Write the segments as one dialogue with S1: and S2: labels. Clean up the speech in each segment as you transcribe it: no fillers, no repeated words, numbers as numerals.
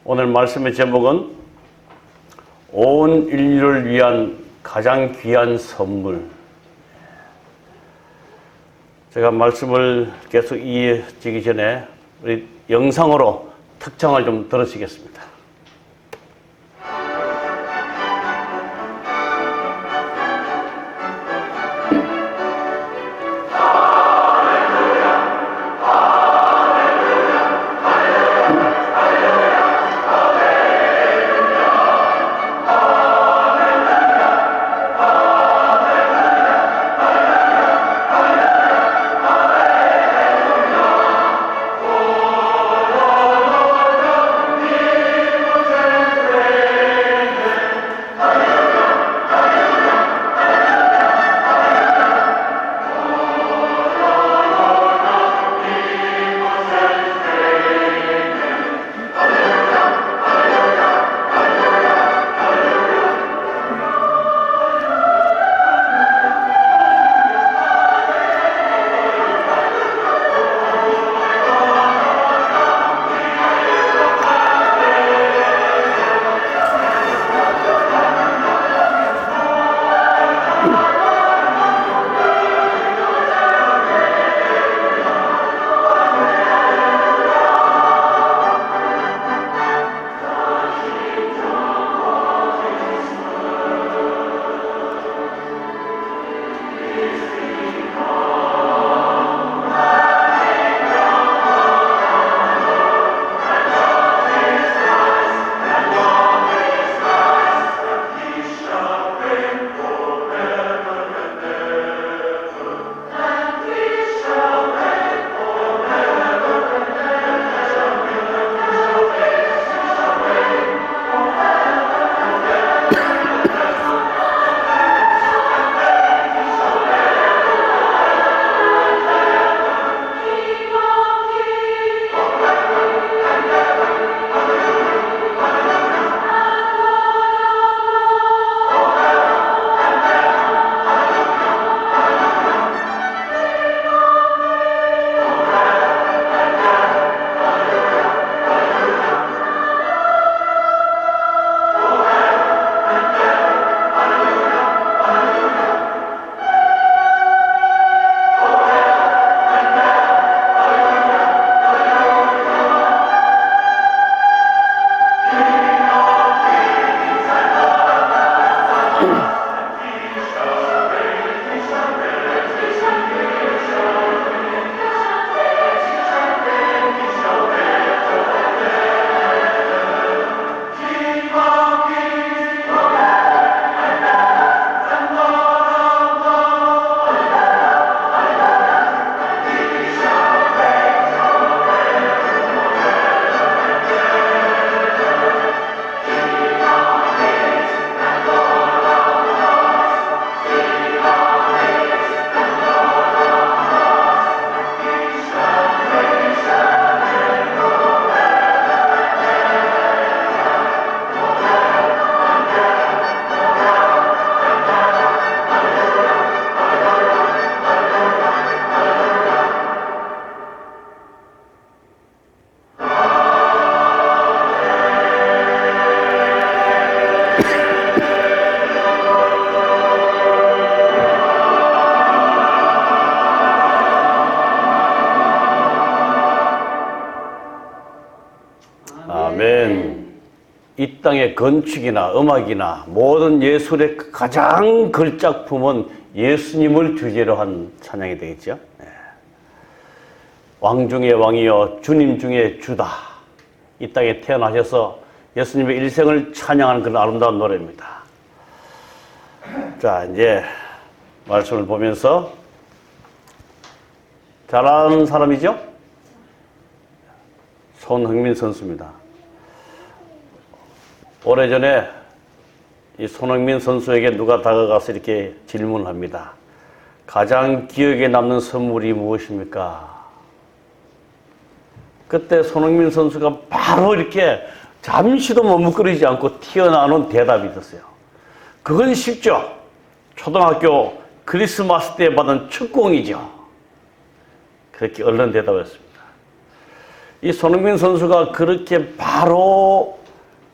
S1: 오늘 말씀의 제목은 온 인류를 위한 가장 귀한 선물. 제가 말씀을 계속 이어지기 전에 우리 영상으로 특창을 좀 들으시겠습니다. 아멘. 이 땅의 건축이나 음악이나 모든 예술의 가장 걸작품은 예수님을 주제로 한 찬양이 되겠죠. 왕 중의 왕이여 주님 중의 주다. 이 땅에 태어나셔서 예수님의 일생을 찬양하는 그런 아름다운 노래입니다. 자, 이제 말씀을 보면서 잘하는 사람이죠? 손흥민 선수입니다. 오래전에 이 손흥민 선수에게 누가 다가가서 이렇게 질문을 합니다. 가장 기억에 남는 선물이 무엇입니까? 그때 손흥민 선수가 바로 이렇게 잠시도 머뭇거리지 않고 튀어나오는 대답이 있었어요. 그건 쉽죠. 초등학교 크리스마스 때 받은 축구공이죠. 그렇게 얼른 대답했습니다. 이 손흥민 선수가 그렇게 바로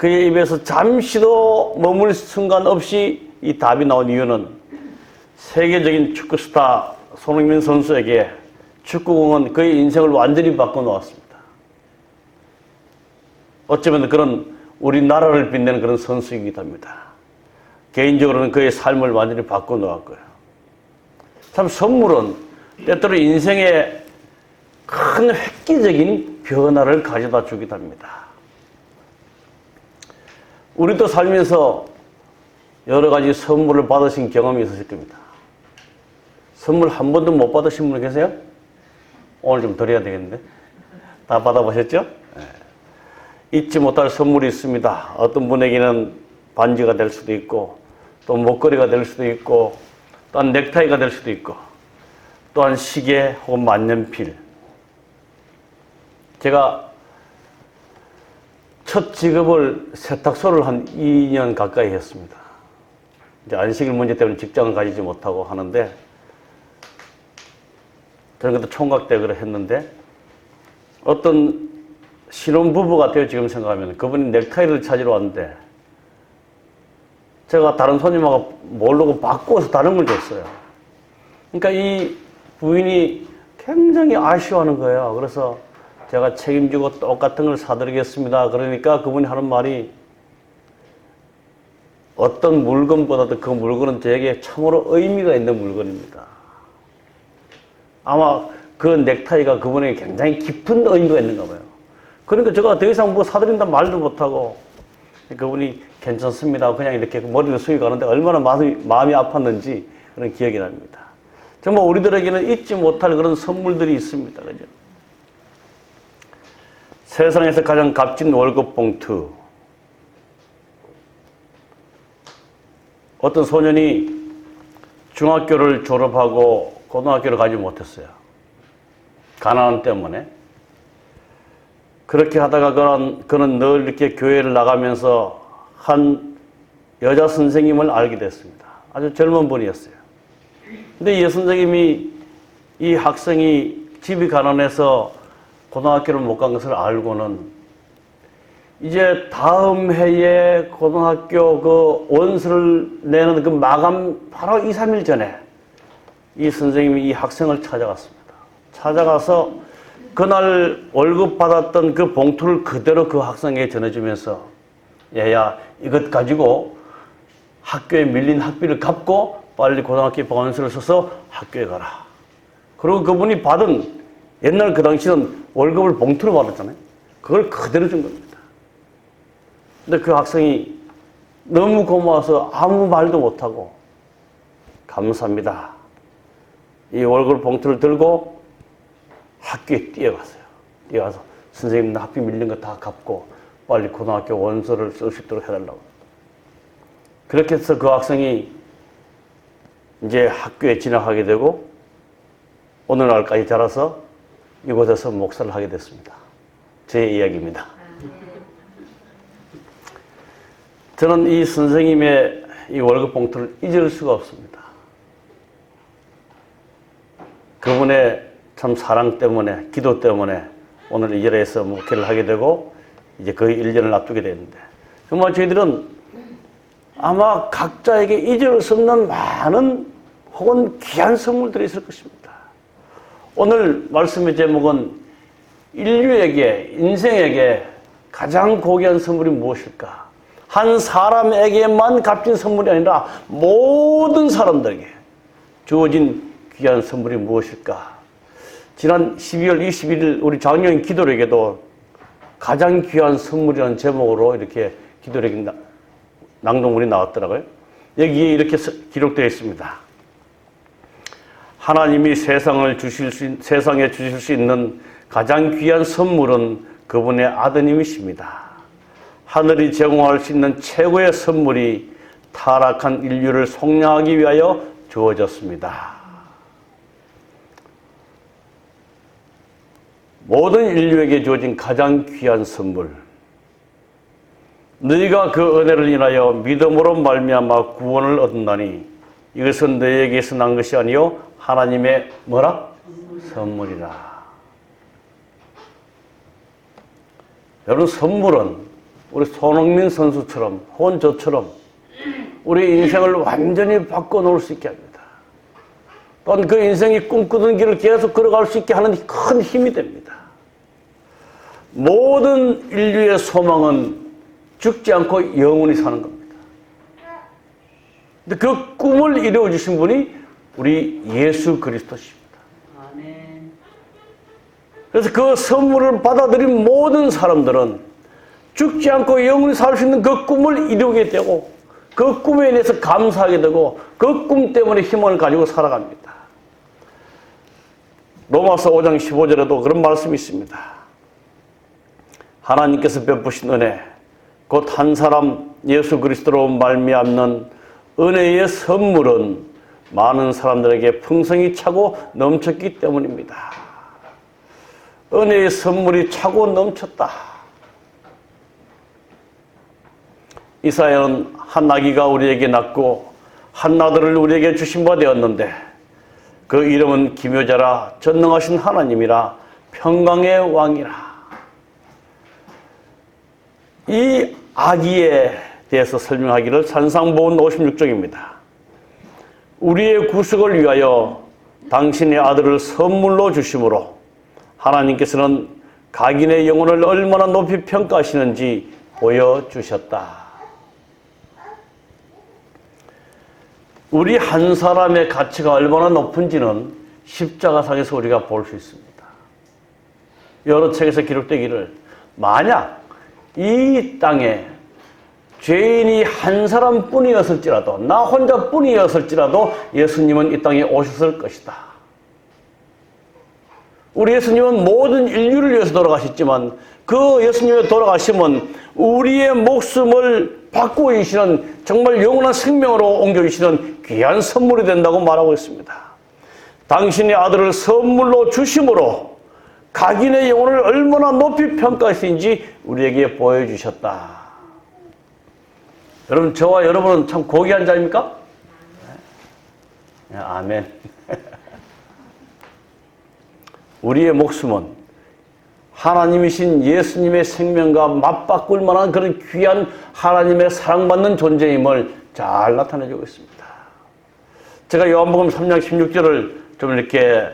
S1: 그의 입에서 잠시도 머물 순간 없이 이 답이 나온 이유는 세계적인 축구 스타 손흥민 선수에게 축구공은 그의 인생을 완전히 바꿔놓았습니다. 어쩌면 그런 우리나라를 빛내는 그런 선수이기도 합니다. 개인적으로는 그의 삶을 완전히 바꿔놓았고요. 참 선물은 때때로 인생에 큰 획기적인 변화를 가져다 주기도 합니다. 우리도 살면서 여러 가지 선물을 받으신 경험이 있으실 겁니다. 선물 한 번도 못 받으신 분 계세요? 오늘 좀 드려야 되겠는데? 다 받아보셨죠? 네. 잊지 못할 선물이 있습니다. 어떤 분에게는 반지가 될 수도 있고, 또 목걸이가 될 수도 있고, 또한 넥타이가 될 수도 있고, 또한 시계 혹은 만년필. 제가 첫 직업을 세탁소를 한 2년 가까이 했습니다. 이제 안식일 문제 때문에 직장을 가지지 못하고 하는데, 저는 그때 총각대학을 했는데, 어떤 신혼부부 같아요, 지금 생각하면. 그분이 넥타이를 찾으러 왔는데, 제가 다른 손님하고 모르고 바꿔서 다른 걸 줬어요. 그러니까 이 부인이 굉장히 아쉬워하는 거예요. 그래서 제가 책임지고 똑같은 걸 사드리겠습니다. 그러니까 그분이 하는 말이, 어떤 물건보다도 그 물건은 저에게 참으로 의미가 있는 물건입니다. 아마 그 넥타이가 그분에게 굉장히 깊은 의미가 있는가 봐요. 그러니까 제가 더 이상 뭐 사드린다 말도 못하고, 그분이 괜찮습니다. 그냥 이렇게 머리를 숙이고 가는데 얼마나 마음이 아팠는지 그런 기억이 납니다. 정말 우리들에게는 잊지 못할 그런 선물들이 있습니다. 그죠? 세상에서 가장 값진 월급 봉투. 어떤 소년이 중학교를 졸업하고 고등학교를 가지 못했어요. 가난 때문에. 그렇게 하다가 그는 늘 이렇게 교회를 나가면서 한 여자 선생님을 알게 됐습니다. 아주 젊은 분이었어요. 근데 이 선생님이 이 학생이 집이 가난해서 고등학교를 못 간 것을 알고는 이제 다음 해에 고등학교 그 원서를 내는 그 마감 바로 2, 3일 전에 이 선생님이 이 학생을 찾아갔습니다. 찾아가서 그날 월급 받았던 그 봉투를 그대로 그 학생에게 전해주면서, 얘야, 이것 가지고 학교에 밀린 학비를 갚고 빨리 고등학교 원서를 써서 학교에 가라. 그리고 그분이 받은, 옛날 그 당시는 월급을 봉투로 받았잖아요. 그걸 그대로 준 겁니다. 근데 그 학생이 너무 고마워서 아무 말도 못하고, 감사합니다. 이 월급 봉투를 들고 학교에 뛰어갔어요. 뛰어가서 선생님 학비 밀린 거 다 갚고 빨리 고등학교 원서를 쓸 수 있도록 해달라고. 그렇게 해서 그 학생이 이제 학교에 진학하게 되고 오늘날까지 자라서 이곳에서 목사를 하게 됐습니다. 제 이야기입니다. 저는 이 선생님의 이 월급 봉투를 잊을 수가 없습니다. 그분의 참 사랑 때문에, 기도 때문에 오늘 이 자리에서 목회를 하게 되고 이제 거의 1년을 앞두게 되는데, 정말 저희들은 아마 각자에게 잊을 수 없는 많은 혹은 귀한 선물들이 있을 것입니다. 오늘 말씀의 제목은 인류에게, 인생에게 가장 고귀한 선물이 무엇일까? 한 사람에게만 값진 선물이 아니라 모든 사람들에게 주어진 귀한 선물이 무엇일까? 지난 12월 21일 우리 장로인 기도력에도 가장 귀한 선물이라는 제목으로 이렇게 기도력이 낭독문이 나왔더라고요. 여기에 이렇게 기록되어 있습니다. 하나님이 세상에 주실 수 있는 가장 귀한 선물은 그분의 아드님이십니다. 하늘이 제공할 수 있는 최고의 선물이 타락한 인류를 속량하기 위하여 주어졌습니다. 모든 인류에게 주어진 가장 귀한 선물. 너희가 그 은혜를 인하여 믿음으로 말미암아 구원을 얻는다니 이것은 너희에게서 난 것이 아니요 하나님의 뭐라? 선물이라. 여러분, 선물은 우리 손흥민 선수처럼 혹은 저처럼 우리 인생을 완전히 바꿔놓을 수 있게 합니다. 또한 그 인생이 꿈꾸던 길을 계속 걸어갈 수 있게 하는 큰 힘이 됩니다. 모든 인류의 소망은 죽지 않고 영원히 사는 겁니다. 근데 그 꿈을 이루어주신 분이 우리 예수 그리스도십니다.
S2: 아멘.
S1: 그래서 그 선물을 받아들인 모든 사람들은 죽지 않고 영원히 살 수 있는 그 꿈을 이루게 되고 그 꿈에 대해서 감사하게 되고 그 꿈 때문에 희망을 가지고 살아갑니다. 로마서 5장 15절에도 그런 말씀이 있습니다. 하나님께서 베푸신 은혜 곧 한 사람 예수 그리스도로 말미암는 은혜의 선물은 많은 사람들에게 풍성히 차고 넘쳤기 때문입니다. 은혜의 선물이 차고 넘쳤다. 이사야는 한 아기가 우리에게 낳고 한 아들을 우리에게 주신 바 되었는데 그 이름은 기묘자라 전능하신 하나님이라 평강의 왕이라. 이 아기에 대해서 설명하기를 산상보훈 56쪽입니다. 우리의 구속을 위하여 당신의 아들을 선물로 주심으로 하나님께서는 각인의 영혼을 얼마나 높이 평가하시는지 보여주셨다. 우리 한 사람의 가치가 얼마나 높은지는 십자가상에서 우리가 볼 수 있습니다. 여러 책에서 기록되기를 만약 이 땅에 죄인이 한 사람뿐이었을지라도 나 혼자뿐이었을지라도 예수님은 이 땅에 오셨을 것이다. 우리 예수님은 모든 인류를 위해서 돌아가셨지만 그 예수님의 돌아가심은 우리의 목숨을 바꾸어 주시는 정말 영원한 생명으로 옮겨주시는 귀한 선물이 된다고 말하고 있습니다. 당신의 아들을 선물로 주심으로 각인의 영혼을 얼마나 높이 평가하시는지 우리에게 보여주셨다. 여러분, 저와 여러분은 참 고귀한 자입니까? 네. 아멘. 우리의 목숨은 하나님이신 예수님의 생명과 맞바꿀 만한 그런 귀한 하나님의 사랑받는 존재임을 잘 나타내주고 있습니다. 제가 요한복음 3장 16절을 좀 이렇게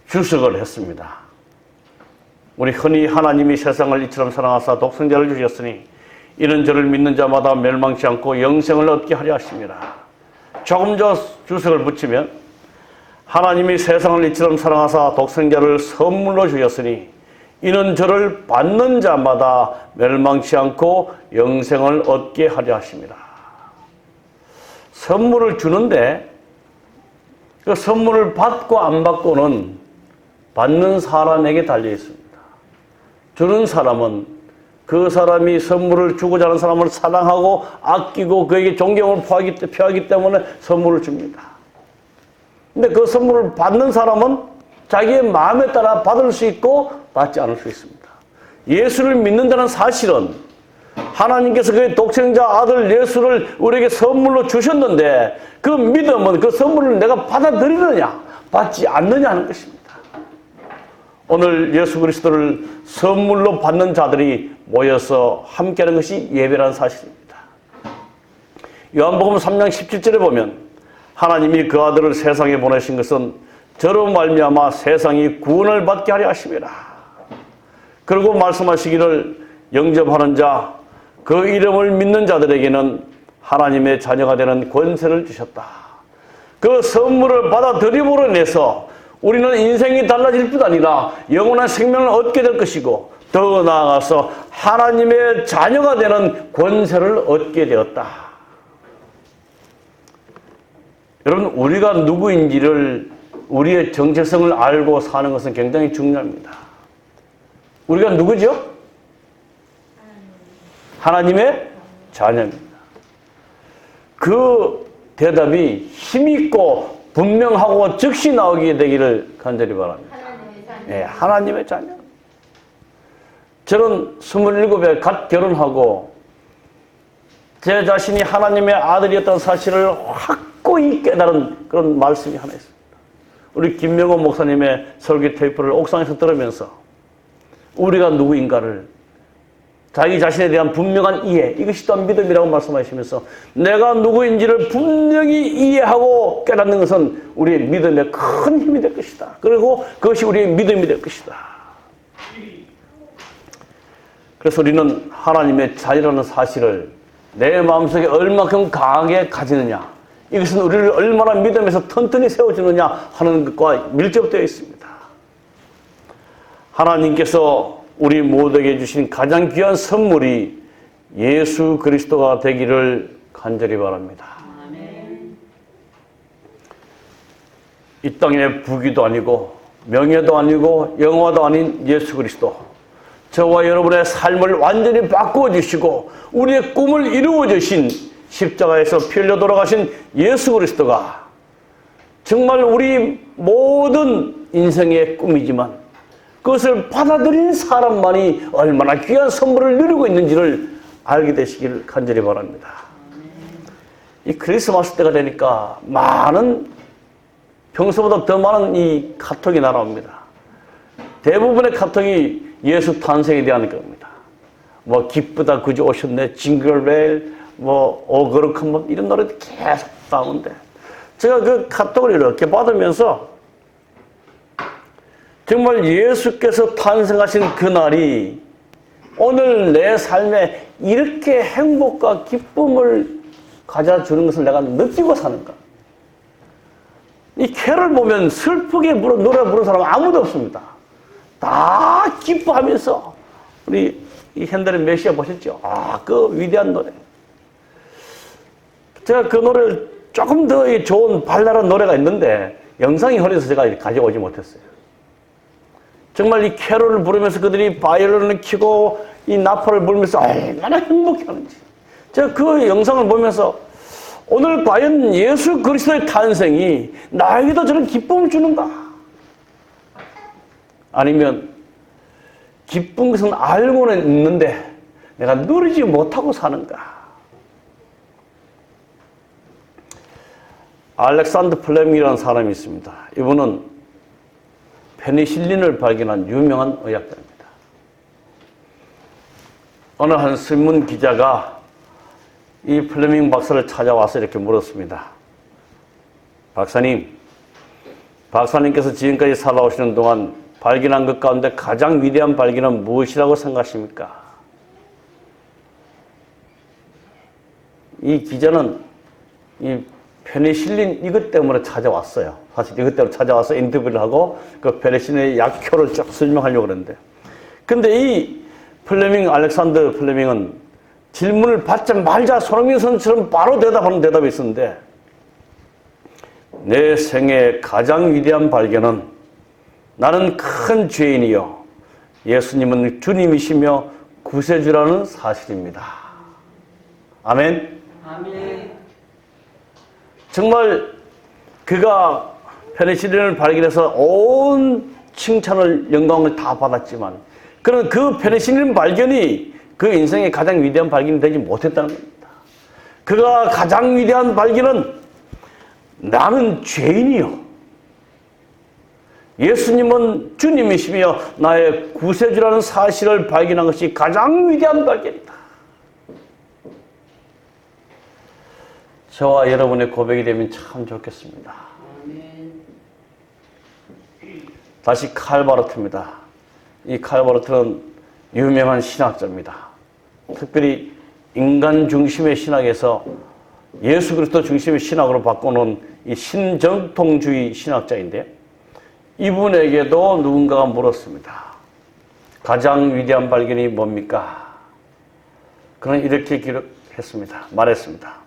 S1: 주석을 했습니다. 우리 흔히 하나님이 세상을 이처럼 사랑하사 독생자를 주셨으니 이는 저를 믿는 자마다 멸망치 않고 영생을 얻게 하려 하심이라. 조금 더 주석을 붙이면 하나님이 세상을 이처럼 사랑하사 독생자를 선물로 주셨으니 이는 저를 받는 자마다 멸망치 않고 영생을 얻게 하려 하심이라. 선물을 주는데 그 선물을 받고 안 받고는 받는 사람에게 달려 있습니다. 주는 사람은 그 사람이 선물을 주고자 하는 사람을 사랑하고 아끼고 그에게 존경을 표하기 때문에 선물을 줍니다. 근데 그 선물을 받는 사람은 자기의 마음에 따라 받을 수 있고 받지 않을 수 있습니다. 예수를 믿는다는 사실은 하나님께서 그의 독생자 아들 예수를 우리에게 선물로 주셨는데 그 믿음은 그 선물을 내가 받아들이느냐 받지 않느냐 하는 것입니다. 오늘 예수 그리스도를 선물로 받는 자들이 모여서 함께하는 것이 예배라는 사실입니다. 요한복음 3장 17절에 보면 하나님이 그 아들을 세상에 보내신 것은 저로 말미암아 세상이 구원을 받게 하려 하심이라. 그리고 말씀하시기를 영접하는 자 그 이름을 믿는 자들에게는 하나님의 자녀가 되는 권세를 주셨다. 그 선물을 받아들임으로 인해서 우리는 인생이 달라질 뿐 아니라 영원한 생명을 얻게 될 것이고 더 나아가서 하나님의 자녀가 되는 권세를 얻게 되었다. 여러분, 우리가 누구인지를 우리의 정체성을 알고 사는 것은 굉장히 중요합니다. 우리가 누구죠? 하나님의 자녀입니다. 그 대답이 힘있고 분명하고 즉시 나오게 되기를 간절히 바랍니다. 네, 하나님의 자녀. 저는 27에 갓 결혼하고 제 자신이 하나님의 아들이었다는 사실을 확고히 깨달은 그런 말씀이 하나 있습니다. 우리 김명호 목사님의 설교 테이프를 옥상에서 들으면서 우리가 누구인가를 자기 자신에 대한 분명한 이해, 이것이 또한 믿음이라고 말씀하시면서 내가 누구인지를 분명히 이해하고 깨닫는 것은 우리의 믿음의 큰 힘이 될 것이다. 그리고 그것이 우리의 믿음이 될 것이다. 그래서 우리는 하나님의 자녀라는 사실을 내 마음속에 얼마큼 강하게 가지느냐, 이것은 우리를 얼마나 믿음에서 튼튼히 세워주느냐 하는 것과 밀접되어 있습니다. 하나님께서 우리 모두에게 주신 가장 귀한 선물이 예수 그리스도가 되기를 간절히 바랍니다. 아멘. 이 땅의 부귀도 아니고 명예도 아니고 영화도 아닌 예수 그리스도, 저와 여러분의 삶을 완전히 바꾸어 주시고 우리의 꿈을 이루어 주신 십자가에서 피 흘려 돌아가신 예수 그리스도가 정말 우리 모든 인생의 꿈이지만 그것을 받아들인 사람만이 얼마나 귀한 선물을 누리고 있는지를 알게 되시기를 간절히 바랍니다. 이 크리스마스 때가 되니까 평소보다 더 많은 이 카톡이 날아옵니다. 대부분의 카톡이 예수 탄생에 대한 겁니다. 뭐 기쁘다 그저 오셨네, 징글벨, 뭐 오거룩한 이런 노래도 계속 나오는데, 제가 그 카톡을 이렇게 받으면서 정말 예수께서 탄생하신 그날이 오늘 내 삶에 이렇게 행복과 기쁨을 가져주는 것을 내가 느끼고 사는가. 이 캐럴 보면 슬프게 노래 부르는 사람은 아무도 없습니다. 다 기뻐하면서, 우리 이 핸델의 메시아 보셨죠? 그 위대한 노래. 제가 그 노래를 조금 더 좋은 발랄한 노래가 있는데 영상이 흐려서 제가 가져오지 못했어요. 정말 이 캐롤을 부르면서 그들이 바이올린을 켜고 이 나팔을 불면서 얼마나 행복해하는지, 제가 그 영상을 보면서 오늘 과연 예수 그리스도의 탄생이 나에게도 저런 기쁨을 주는가? 아니면 기쁜 것은 알고는 있는데 내가 누리지 못하고 사는가? 알렉산더 플레밍이라는 사람이 있습니다. 이분은 페니실린을 발견한 유명한 의학자입니다. 어느 한 신문 기자가 이 플레밍 박사를 찾아와서 이렇게 물었습니다. 박사님께서 지금까지 살아오시는 동안 발견한 것 가운데 가장 위대한 발견은 무엇이라고 생각하십니까? 이 기자는 이 페니실린 이것 때문에 찾아왔어요. 사실 이것 때문에 찾아와서 인터뷰를 하고 그 페니실린의 약효를 쫙 설명하려고 그러는데, 근데 이 알렉산더 플레밍은 질문을 받자마자 손흥민 선수처럼 바로 대답하는 대답이 있었는데, 내 생애 가장 위대한 발견은 나는 큰 죄인이요 예수님은 주님이시며 구세주라는 사실입니다. 아멘. 아멘. 정말 그가 페니실린을 발견해서 온 칭찬을, 영광을 다 받았지만, 그런 그 페니실린 발견이 그 인생의 가장 위대한 발견이 되지 못했다는 겁니다. 그가 가장 위대한 발견은 나는 죄인이요 예수님은 주님이시며 나의 구세주라는 사실을 발견한 것이 가장 위대한 발견이다. 저와 여러분의 고백이 되면 참 좋겠습니다. 다시 칼 바르트입니다. 이 칼 바르트는 유명한 신학자입니다. 특별히 인간 중심의 신학에서 예수 그리스도 중심의 신학으로 바꿔놓은 이 신정통주의 신학자인데, 이분에게도 누군가가 물었습니다. 가장 위대한 발견이 뭡니까? 그는 이렇게 말했습니다.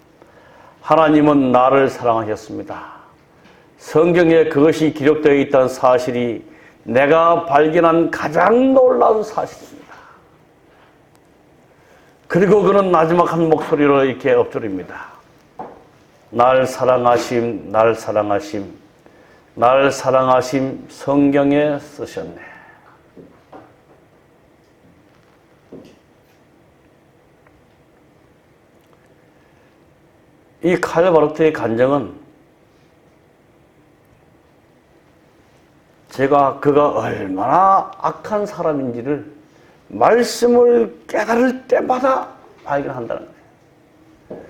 S1: 하나님은 나를 사랑하셨습니다. 성경에 그것이 기록되어 있다는 사실이 내가 발견한 가장 놀라운 사실입니다. 그리고 그는 마지막 한 목소리로 이렇게 엎드립니다. 날 사랑하심, 날 사랑하심, 날 사랑하심 성경에 쓰셨네. 이 칼 바르트의 간증은 그가 얼마나 악한 사람인지를 말씀을 깨달을 때마다 발견한다는 거예요.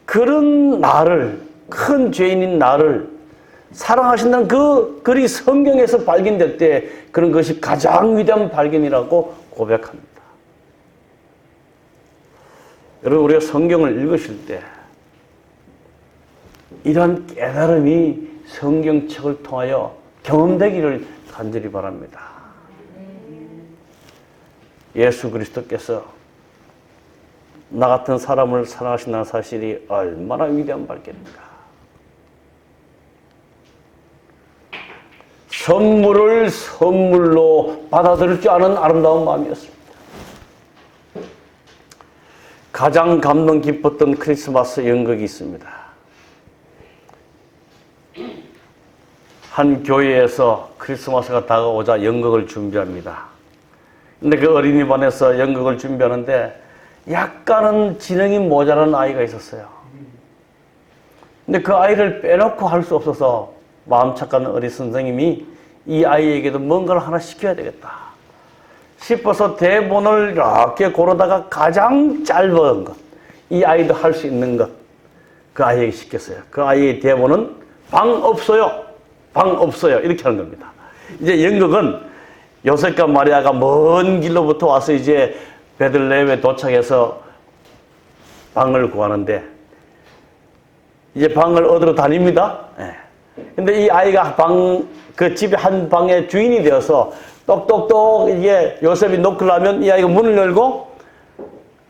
S1: 그런 나를, 큰 죄인인 나를 사랑하신다는 그 글이 성경에서 발견될 때 그런 것이 가장 위대한 발견이라고 고백합니다. 여러분, 우리가 성경을 읽으실 때 이러한 깨달음이 성경책을 통하여 경험되기를 간절히 바랍니다. 예수 그리스도께서 나 같은 사람을 사랑하신다는 사실이 얼마나 위대한 발견입니까? 선물을 선물로 받아들일 줄 아는 아름다운 마음이었습니다. 가장 감동 깊었던 크리스마스 연극이 있습니다. 한 교회에서 크리스마스가 다가오자 연극을 준비합니다. 근데 그 어린이반에서 연극을 준비하는데 약간은 지능이 모자란 아이가 있었어요. 근데 그 아이를 빼놓고 할 수 없어서 마음 착한 어린 선생님이 이 아이에게도 뭔가를 하나 시켜야 되겠다 싶어서 대본을 이렇게 고르다가 가장 짧은 것, 이 아이도 할 수 있는 것, 그 아이에게 시켰어요. 그 아이의 대본은 방 없어요. 방 없어요. 이렇게 하는 겁니다. 이제 연극은 요셉과 마리아가 먼 길로부터 와서 이제 베들레헴에 도착해서 방을 구하는데 이제 방을 얻으러 다닙니다. 근데 이 아이가 그 집의 한 방의 주인이 되어서 똑똑똑 이게 요셉이 노크를 하면 이 아이가 문을 열고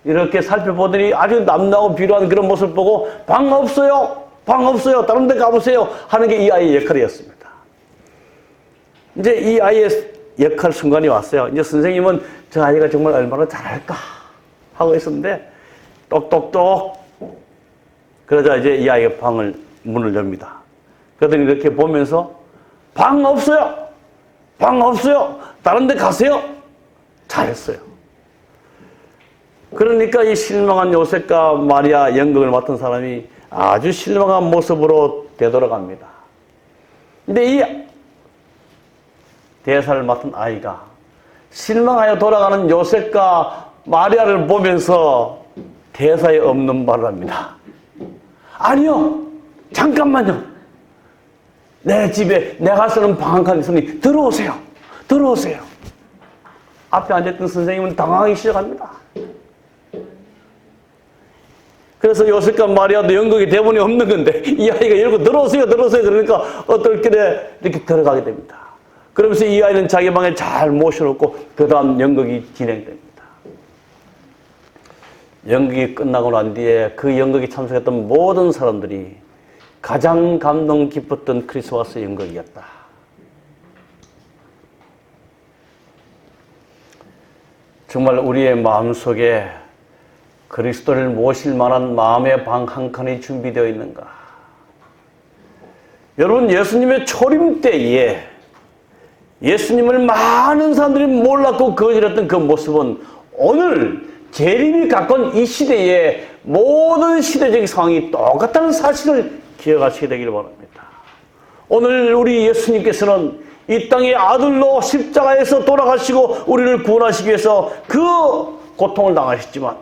S1: 이렇게 살펴보더니 아주 남나고 비루한 그런 모습을 보고 방 없어요. 방 없어요. 다른 데 가보세요. 하는 게 이 아이의 역할이었습니다. 이제 이 아이의 역할 순간이 왔어요. 이제 선생님은 저 아이가 정말 얼마나 잘할까 하고 있었는데 똑똑똑 그러자 이제 이 아이가 문을 엽니다. 그러더니 이렇게 보면서 방 없어요. 방 없어요. 다른 데 가세요. 잘했어요. 그러니까 이 실망한 요셉과 마리아 연극을 맡은 사람이 아주 실망한 모습으로 되돌아갑니다. 근데 이 대사를 맡은 아이가 실망하여 돌아가는 요셉과 마리아를 보면서 대사에 없는 말을 합니다. 아니요. 잠깐만요. 내 집에 내가 쓰는 방 한 칸 있으니 들어오세요. 들어오세요. 앞에 앉았던 선생님은 당황하기 시작합니다. 그래서 요셉과 마리아도 연극이 대본이 없는 건데 이 아이가 열고 들어오세요. 들어오세요. 그러니까 어떨 길에 이렇게 들어가게 됩니다. 그러면서 이 아이는 자기 방에 잘 모셔놓고 그 다음 연극이 진행됩니다. 연극이 끝나고 난 뒤에 그 연극에 참석했던 모든 사람들이 가장 감동 깊었던 크리스마스 연극이었다. 정말 우리의 마음속에 그리스도를 모실 만한 마음의 방 한 칸이 준비되어 있는가? 여러분, 예수님의 초림 때에 예수님을 많은 사람들이 몰랐고 거절했던 그 모습은 오늘 재림이 가까운 이 시대에 모든 시대적 상황이 똑같다는 사실을 기억하시게 되기를 바랍니다. 오늘 우리 예수님께서는 이 땅의 아들로 십자가에서 돌아가시고 우리를 구원하시기 위해서 그 고통을 당하셨지만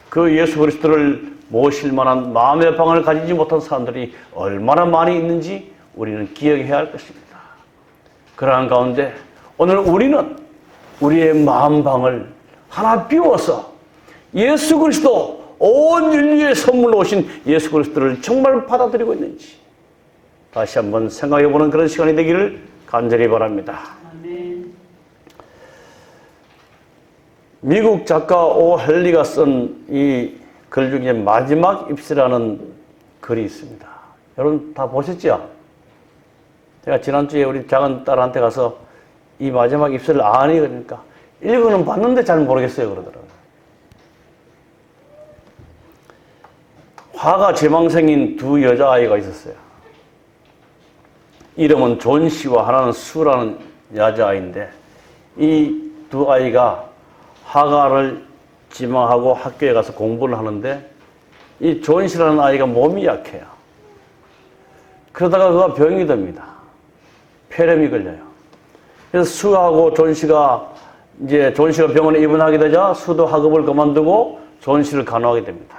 S1: 그 예수 그리스도를 모실 만한 마음의 방을 가지지 못한 사람들이 얼마나 많이 있는지 우리는 기억해야 할 것입니다. 그러한 가운데 오늘 우리는 우리의 마음방을 하나 비워서 예수 그리스도 온 인류의 선물로 오신 예수 그리스도를 정말 받아들이고 있는지 다시 한번 생각해보는 그런 시간이 되기를 간절히 바랍니다. 아멘. 미국 작가 오 헨리가 쓴 이 글 중에 마지막 입시라는 글이 있습니다. 여러분 다 보셨죠? 제가 지난주에 우리 작은 딸한테 가서 이 마지막 입시를 아니 그러니까 읽어는 봤는데 잘 모르겠어요 그러더라고요. 화가 제망생인 두 여자아이가 있었어요. 이름은 존 씨와 하나는 수라는 여자아이인데 이 두 아이가 화가를 지망하고 학교에 가서 공부를 하는데 이 존 씨라는 아이가 몸이 약해요. 그러다가 그가 병이 됩니다. 폐렴이 걸려요. 그래서 수하고 존 씨가 이제 존 씨가 병원에 입원하게 되자 수도 학업을 그만두고 존 씨를 간호하게 됩니다.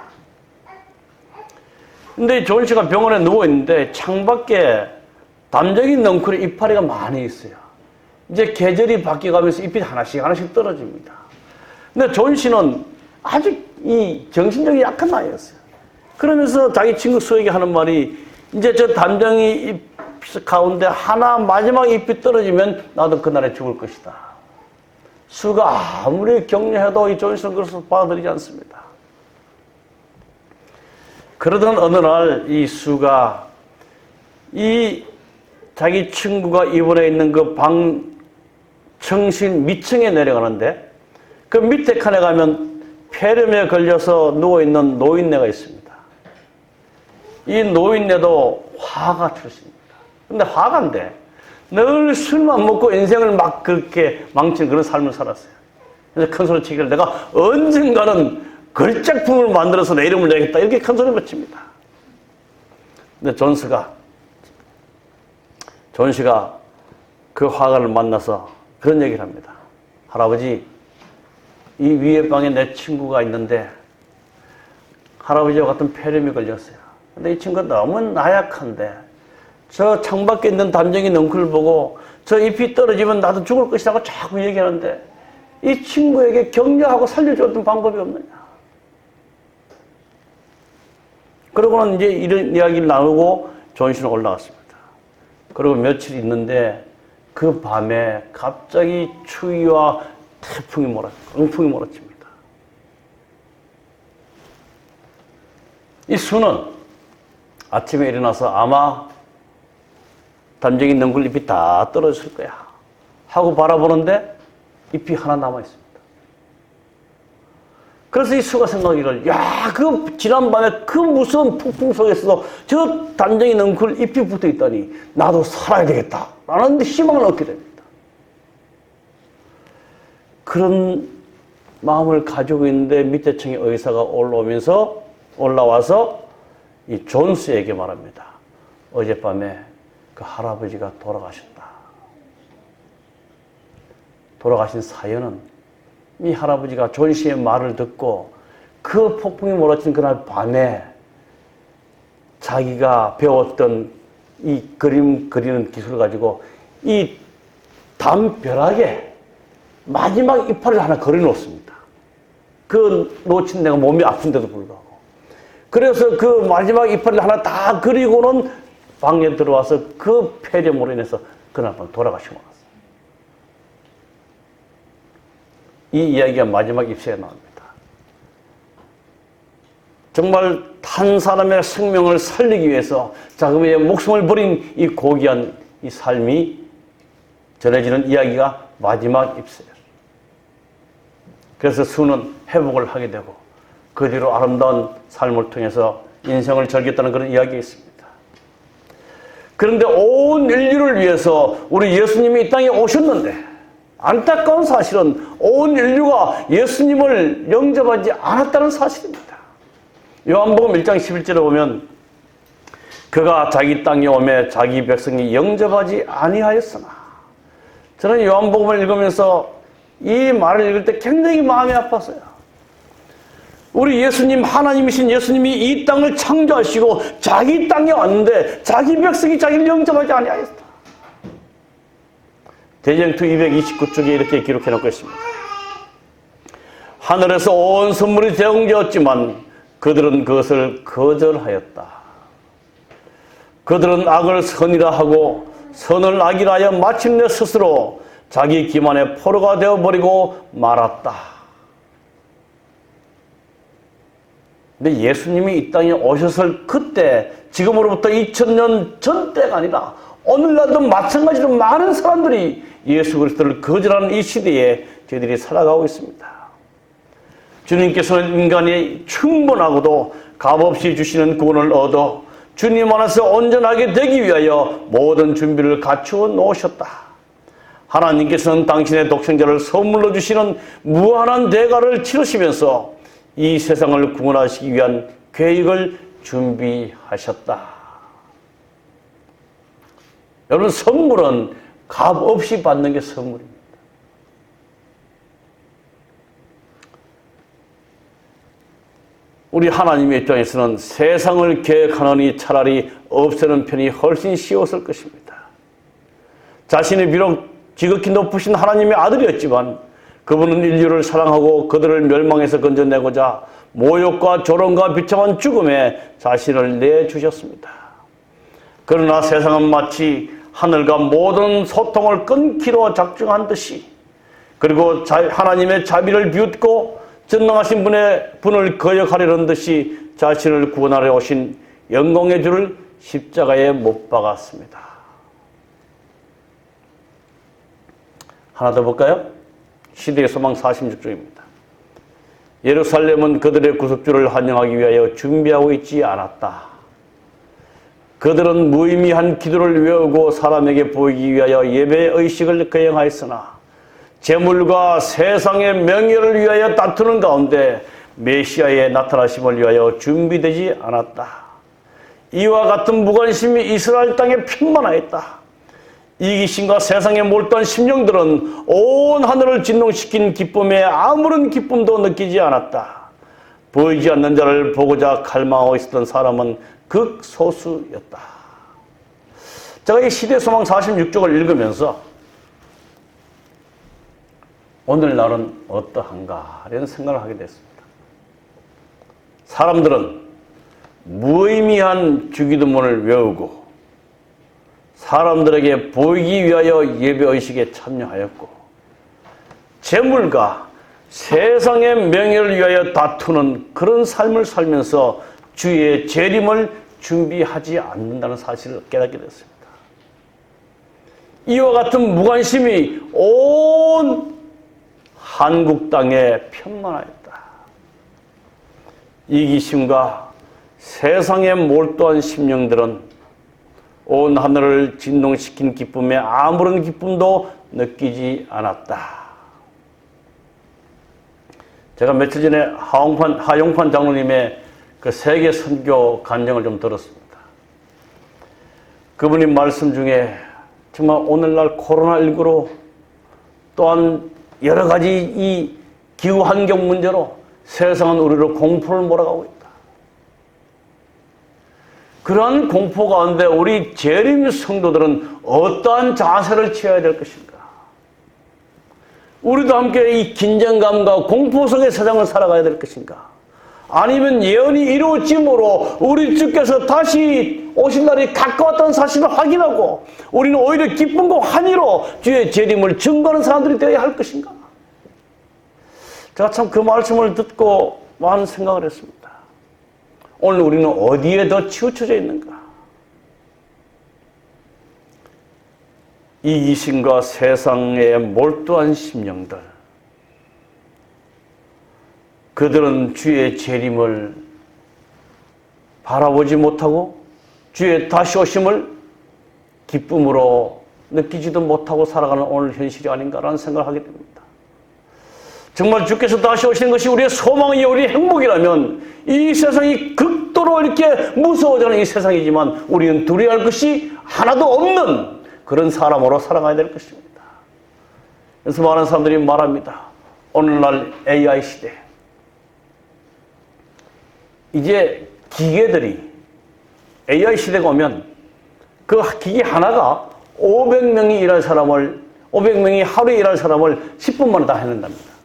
S1: 근데 존 씨가 병원에 누워있는데 창밖에 담쟁이 넝쿨의 이파리가 많이 있어요. 이제 계절이 바뀌어가면서 잎이 하나씩 떨어집니다. 근데 존 씨는 아직 이 정신력이 약한 나이였어요. 그러면서 자기 친구 수에게 하는 말이 이제 저 담쟁이 잎 가운데 하나 마지막 잎이 떨어지면 나도 그날에 죽을 것이다. 수가 아무리 격려해도 이 존 씨는 그것을 받아들이지 않습니다. 그러던 어느 날 이 수가 이 자기 친구가 입원해 있는 그 방 청신 밑층에 내려가는데 그 밑에 칸에 가면 폐렴에 걸려서 누워있는 노인네가 있습니다. 이 노인네도 화가 출신입니다. 근데 화가인데 늘 술만 먹고 인생을 막 그렇게 망치는 그런 삶을 살았어요. 그래서 큰 소리 치기를 내가 언젠가는 걸작품을 만들어서 내 이름을 내겠다 이렇게 큰 소리 붙입니다. 근데 존 씨가 그 화가를 만나서 그런 얘기를 합니다. 할아버지, 이 위에 방에 내 친구가 있는데 할아버지와 같은 폐렴이 걸렸어요. 근데 이 친구가 너무 나약한데 저 창밖에 있는 담쟁이 넝쿨을 보고 저 잎이 떨어지면 나도 죽을 것이라고 자꾸 얘기하는데 이 친구에게 격려하고 살려줬던 방법이 없느냐. 그러고는 이제 이런 이야기를 나누고 존 씨는 올라갔습니다. 그리고 며칠 있는데 그 밤에 갑자기 추위와 응풍이 몰아칩니다. 이 수는 아침에 일어나서 아마 담쟁이 넝쿨 잎이 다 떨어졌을 거야 하고 바라보는데 잎이 하나 남아있습니다. 그래서 이 수가 생각하기를 그 지난밤에 그 무서운 폭풍 속에서도 저 담쟁이 넝쿨 잎이 붙어있다니 나도 살아야 되겠다 라는 희망을 얻게 됩니다. 그런 마음을 가지고 있는데 밑에 층의 의사가 올라와서 이 존스에게 말합니다. 어젯밤에 그 할아버지가 돌아가셨다. 돌아가신 사연은 이 할아버지가 존 씨의 말을 듣고 그 폭풍이 몰아친 그날 밤에 자기가 배웠던 이 그림 그리는 기술을 가지고 이 담벼락에 마지막 이파리를 하나 그려놓습니다. 그 놓친 데가 몸이 아픈데도 불구하고. 그래서 그 마지막 이파리를 하나 다 그리고는 방에 들어와서 그 폐렴으로 인해서 그날 밤 돌아가시고 말았어요. 이 이야기가 마지막 입시에 나옵니다. 정말 한 사람의 생명을 살리기 위해서 자기의 목숨을 버린 이 고귀한 이 삶이 전해지는 이야기가 마지막 입시예요. 그래서 수는 회복을 하게 되고 그 뒤로 아름다운 삶을 통해서 인생을 즐겼다는 그런 이야기가 있습니다. 그런데 온 인류를 위해서 우리 예수님이 이 땅에 오셨는데 안타까운 사실은 온 인류가 예수님을 영접하지 않았다는 사실입니다. 요한복음 1장 11절에 보면 그가 자기 땅에 오매 자기 백성이 영접하지 아니하였으나 저는 요한복음을 읽으면서 이 말을 읽을 때 굉장히 마음이 아팠어요. 우리 예수님, 하나님이신 예수님이 이 땅을 창조하시고 자기 땅에 왔는데 자기 백성이 자기를 영접하지 아니하였다. 대전투 229쪽에 이렇게 기록해 놓고 있습니다. 하늘에서 온 선물이 제공되었지만 그들은 그것을 거절하였다. 그들은 악을 선이라 하고 선을 악이라 하여 마침내 스스로 자기 기만의 포로가 되어버리고 말았다. 근데 예수님이 이 땅에 오셨을 그때, 지금으로부터 2000년 전 때가 아니라 오늘날도 마찬가지로 많은 사람들이 예수 그리스도를 거절하는 이 시대에 저희들이 살아가고 있습니다. 주님께서는 인간이 충분하고도 값없이 주시는 구원을 얻어 주님 안에서 온전하게 되기 위하여 모든 준비를 갖추어 놓으셨다. 하나님께서는 당신의 독생자를 선물로 주시는 무한한 대가를 치르시면서 이 세상을 구원하시기 위한 계획을 준비하셨다. 여러분, 선물은 값 없이 받는 게 선물입니다. 우리 하나님의 입장에서는 세상을 계획하느니 차라리 없애는 편이 훨씬 쉬웠을 것입니다. 자신이 비록 지극히 높으신 하나님의 아들이었지만 그분은 인류를 사랑하고 그들을 멸망에서 건져내고자 모욕과 조롱과 비참한 죽음에 자신을 내주셨습니다. 그러나 세상은 마치 하늘과 모든 소통을 끊기로 작정한 듯이, 그리고 하나님의 자비를 비웃고 전능하신 분을 거역하려는 듯이 자신을 구원하려 오신 영광의 주를 십자가에 못 박았습니다. 하나 더 볼까요? 시대의 소망 46쪽입니다. 예루살렘은 그들의 구속주를 환영하기 위하여 준비하고 있지 않았다. 그들은 무의미한 기도를 외우고 사람에게 보이기 위하여 예배의 의식을 거행하였으나 재물과 세상의 명예를 위하여 다투는 가운데 메시아의 나타나심을 위하여 준비되지 않았다. 이와 같은 무관심이 이스라엘 땅에 충만하였다. 이기심과 세상에 몰두한 심령들은 온 하늘을 진동시킨 기쁨에 아무런 기쁨도 느끼지 않았다. 보이지 않는 자를 보고자 갈망하고 있었던 사람은 극소수였다. 제가 이 시대소망 46쪽을 읽으면서 오늘날은 어떠한가 이런 생각을 하게 됐습니다. 사람들은 무의미한 주기도문을 외우고 사람들에게 보이기 위하여 예배의식에 참여하였고 재물과 세상의 명예를 위하여 다투는 그런 삶을 살면서 주의 재림을 준비하지 않는다는 사실을 깨닫게 됐습니다. 이와 같은 무관심이 온 한국 땅에 편만하였다. 이기심과 세상에 몰두한 심령들은 온 하늘을 진동시킨 기쁨에 아무런 기쁨도 느끼지 않았다. 제가 며칠 전에 하용판 장로님의 그 세계 선교 간증을 좀 들었습니다. 그분이 말씀 중에 정말 오늘날 코로나19로 또한 여러 가지 이 기후 환경 문제로 세상은 우리로 공포를 몰아가고 있다. 그러한 공포 가운데 우리 재림 성도들은 어떠한 자세를 취해야 될 것인가? 우리도 함께 이 긴장감과 공포 속의 세상을 살아가야 될 것인가? 아니면 예언이 이루어짐으로 우리 주께서 다시 오실 날이 가까웠다는 사실을 확인하고 우리는 오히려 기쁨과 환희로 주의 재림을 증거하는 사람들이 되어야 할 것인가? 제가 참 그 말씀을 듣고 많은 생각을 했습니다. 오늘 우리는 어디에 더 치우쳐져 있는가? 이기심과 세상에 몰두한 심령들, 그들은 주의 재림을 바라보지 못하고 주의 다시 오심을 기쁨으로 느끼지도 못하고 살아가는 오늘 현실이 아닌가라는 생각을 하게 됩니다. 정말 주께서 다시 오시는 것이 우리의 소망이요 우리의 행복이라면 이 세상이 극도로 이렇게 무서워지는 이 세상이지만 우리는 두려워할 것이 하나도 없는 그런 사람으로 살아가야 될 것입니다. 그래서 많은 사람들이 말합니다. 오늘날 AI 시대, 이제 기계들이 AI 시대가 오면 그 기계 하나가 500명이 하루에 일할 사람을 10분 만에 다 해낸답니다.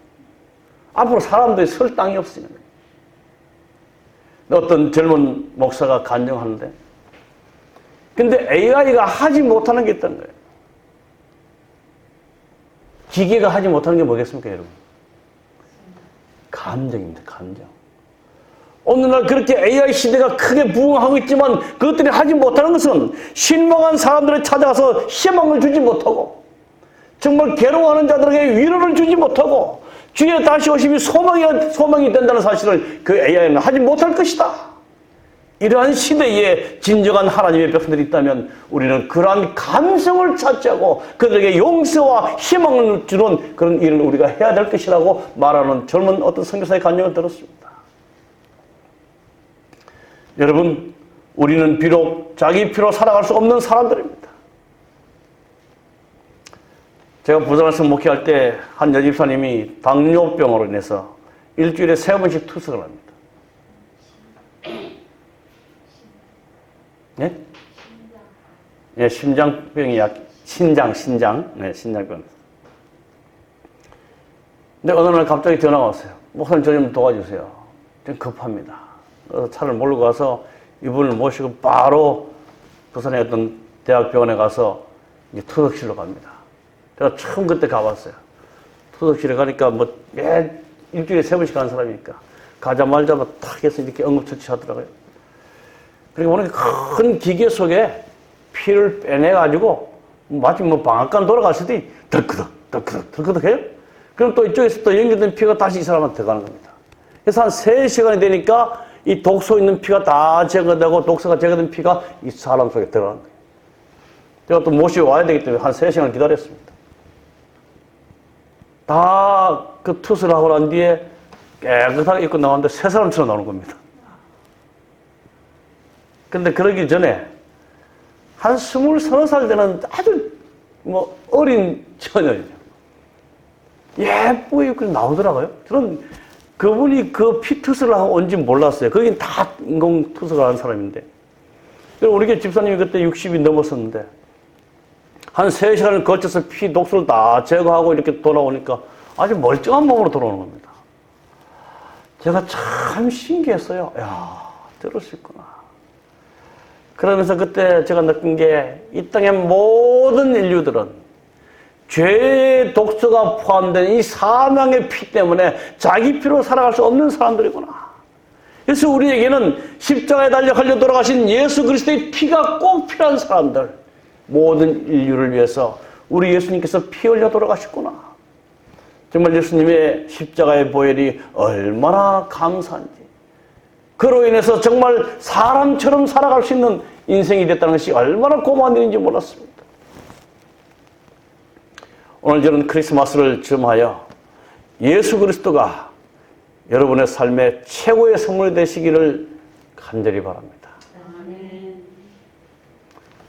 S1: 앞으로 사람들이 설 땅이 없습니다. 어떤 젊은 목사가 간증하는데, 근데 AI가 하지 못하는 게 있다는 거예요. 기계가 하지 못하는 게 뭐겠습니까, 여러분? 감정입니다, 감정. 오늘날 그렇게 AI 시대가 크게 부흥하고 있지만 그것들이 하지 못하는 것은 실망한 사람들을 찾아가서 희망을 주지 못하고 정말 괴로워하는 자들에게 위로를 주지 못하고 주의 다시 오심이 소망이 된다는 사실을 그 AI는 하지 못할 것이다. 이러한 시대에 진정한 하나님의 백성들이 있다면 우리는 그러한 감성을 찾자고 그들에게 용서와 희망을 주는 그런 일을 우리가 해야 될 것이라고 말하는 젊은 어떤 선교사의 간증을 들었습니다. 여러분, 우리는 비록 자기 피로 살아갈 수 없는 사람들입니다. 제가 부산에서 목회할 때 한 여집사님이 당뇨병으로 인해서 일주일에 3번씩 투석을 합니다. 예, 심장병이 신장. 네, 신장병. 근데 어느 날 갑자기 전화가 왔어요. 목사님, 저 좀 도와주세요. 좀 급합니다. 그래서 차를 몰고 가서 이분을 모시고 바로 부산에 어떤 대학병원에 가서 이제 투석실로 갑니다. 제가 처음 그때 가봤어요. 투석실에 가니까 뭐 매 일주일에 3번씩 가는 사람이니까 가자마자 탁 해서 이렇게 응급처치 하더라고요. 그리고 보니까 큰 기계 속에 피를 빼내가지고 마치 뭐 방앗간 돌아갔을 때 덜크덕 해요. 그럼 또 이쪽에서 또 연결된 피가 다시 이 사람한테 들어가는 겁니다. 그래서 한 3시간이 되니까 이 독소 있는 피가 다 제거되고 독소가 제거된 피가 이 사람 속에 들어가는 거예요. 제가 또 모시고 와야 되기 때문에 한 3시간을 기다렸습니다. 다 그 투수를 하고 난 뒤에 깨끗하게 입고 나왔는데 새 사람처럼 나오는 겁니다. 근데 그러기 전에 한 20-30살 되는 아주 뭐 어린 처녀죠. 예쁘게 입고 나오더라고요. 저는 그분이 그 피투스를 하고 온지 몰랐어요. 거긴 다 인공 투수를 하는 사람인데. 그리고 우리 교 집사님이 그때 60이 넘었었는데 한 3시간을 거쳐서 피 독소를 다 제거하고 이렇게 돌아오니까 아주 멀쩡한 몸으로 돌아오는 겁니다. 제가 참 신기했어요. 야, 저럴 수 있구나. 그러면서 그때 제가 느낀 게 이 땅의 모든 인류들은 죄의 독소가 포함된 이 사망의 피 때문에 자기 피로 살아갈 수 없는 사람들이구나. 그래서 우리에게는 십자가에 달려 흘려 돌아가신 예수 그리스도의 피가 꼭 필요한 사람들, 모든 인류를 위해서 우리 예수님께서 피 흘려 돌아가셨구나. 정말 예수님의 십자가의 보혈이 얼마나 감사한지, 그로 인해서 정말 사람처럼 살아갈 수 있는 인생이 됐다는 것이 얼마나 고마운 일인지 몰랐습니다. 오늘 저는 크리스마스를 즈음하여 예수 그리스도가 여러분의 삶의 최고의 선물이 되시기를 간절히 바랍니다.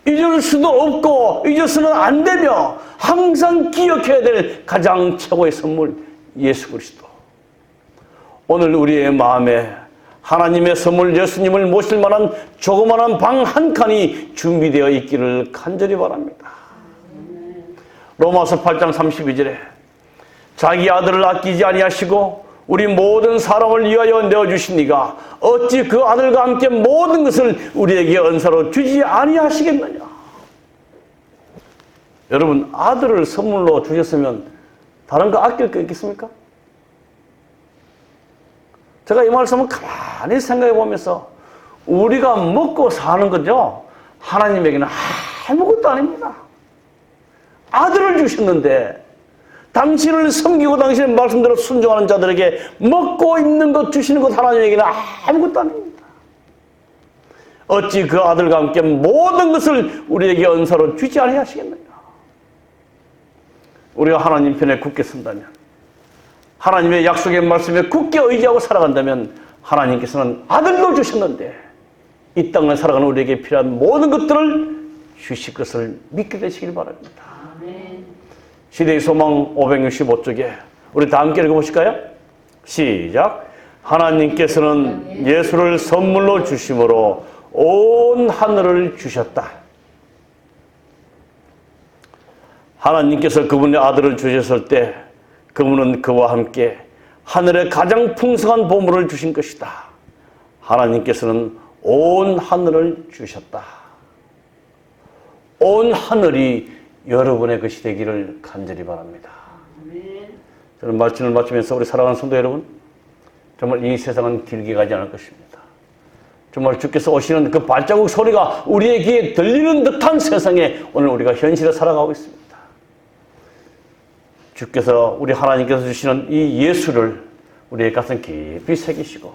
S1: 잊을 수도 없고 잊어서는 안 되며 항상 기억해야 될 가장 최고의 선물, 예수 그리스도. 오늘 우리의 마음에 하나님의 선물 예수님을 모실 만한 조그마한 방 한 칸이 준비되어 있기를 간절히 바랍니다. 로마서 8장 32절에 자기 아들을 아끼지 아니하시고 우리 모든 사람을 위하여 내어주신 이가 어찌 그 아들과 함께 모든 것을 우리에게 은사로 주지 아니하시겠느냐. 여러분, 아들을 선물로 주셨으면 다른 거 아낄 거 있겠습니까? 제가 이 말씀을 가만히 생각해 보면서 우리가 먹고 사는 거죠, 하나님에게는 아무것도 아닙니다. 아들을 주셨는데 당신을 섬기고 당신의 말씀대로 순종하는 자들에게 먹고 입는 것 주시는 것 하나님에게는 아무것도 아닙니다. 어찌 그 아들과 함께 모든 것을 우리에게 은사로 주지 아니하시겠느냐. 우리가 하나님 편에 굳게 선다면, 하나님의 약속의 말씀에 굳게 의지하고 살아간다면 하나님께서는 아들도 주셨는데 이 땅을 살아가는 우리에게 필요한 모든 것들을 주실 것을 믿게 되시길 바랍니다. 시대의 소망 565쪽에 우리 다 함께 읽어보실까요? 시작. 하나님께서는 예수를 선물로 주심으로 온 하늘을 주셨다. 하나님께서 그분의 아들을 주셨을 때 그분은 그와 함께 하늘의 가장 풍성한 보물을 주신 것이다. 하나님께서는 온 하늘을 주셨다. 온 하늘이 여러분의 것이 되기를 간절히 바랍니다. 저는 말씀을 마치면서 우리 사랑하는 성도 여러분, 정말 이 세상은 길게 가지 않을 것입니다. 정말 주께서 오시는 그 발자국 소리가 우리의 귀에 들리는 듯한 세상에 오늘 우리가 현실에 살아가고 있습니다. 주께서, 우리 하나님께서 주시는 이 예수를 우리의 가슴 깊이 새기시고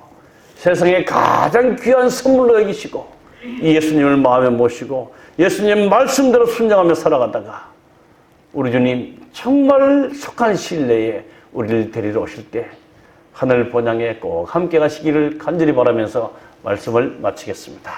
S1: 세상에 가장 귀한 선물로 여기시고 이 예수님을 마음에 모시고 예수님 말씀대로 순종하며 살아가다가 우리 주님 정말 속한 시일 내에 우리를 데리러 오실 때 하늘 본향에 꼭 함께 가시기를 간절히 바라면서 말씀을 마치겠습니다.